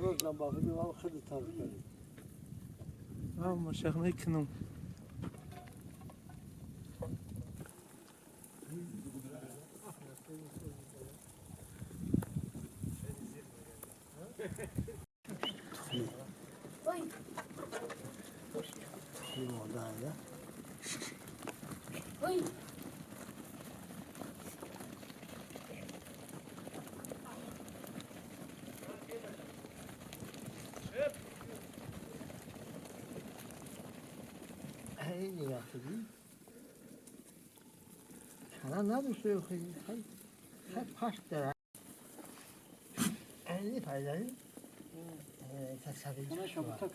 روز نباخی بیوام خیلی تر کنیم. مشايخنا يكنوا خیلی وقتی کنن نداشته خیلی پشت داره اینی پایداری تصویر کنه شما تا کس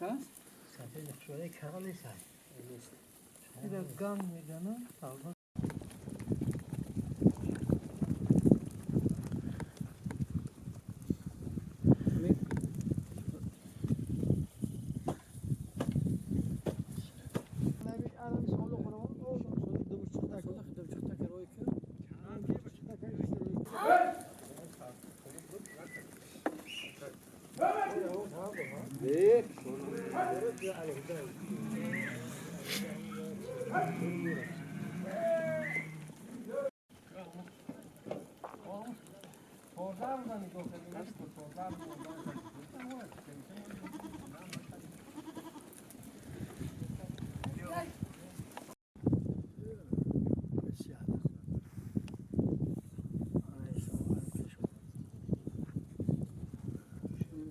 تصویر نخشوره کنه نیست إذا قام يجانا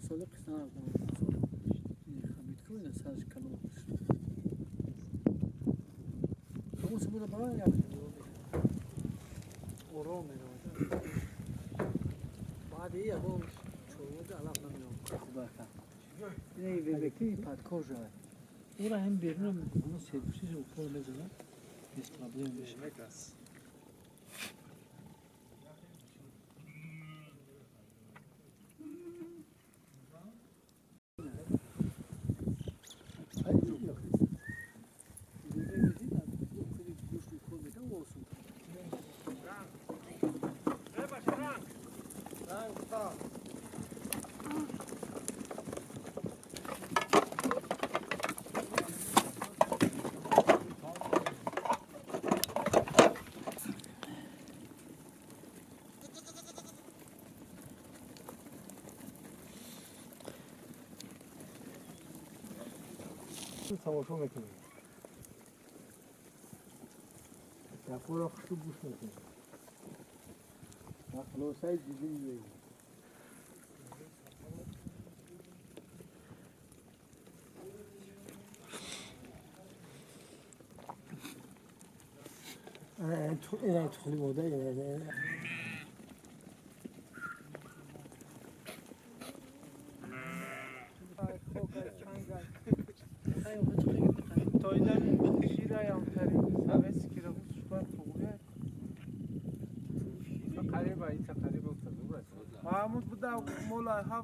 سالق سنار خبيت كوين ساج كلام خمس بولا برا يا وروم بعد ايه هو شو ده علاقه منهم خباكا ايه بيبكي بعد كوجا ورا هم بيرنم bunu sevmişiz o problemi biz problem yaşamayız. تماشا میکنیم دفعه را خوب گوش میکنیم خلاصه دیگه میگیم این خیلی موده محمود بوده مولا ها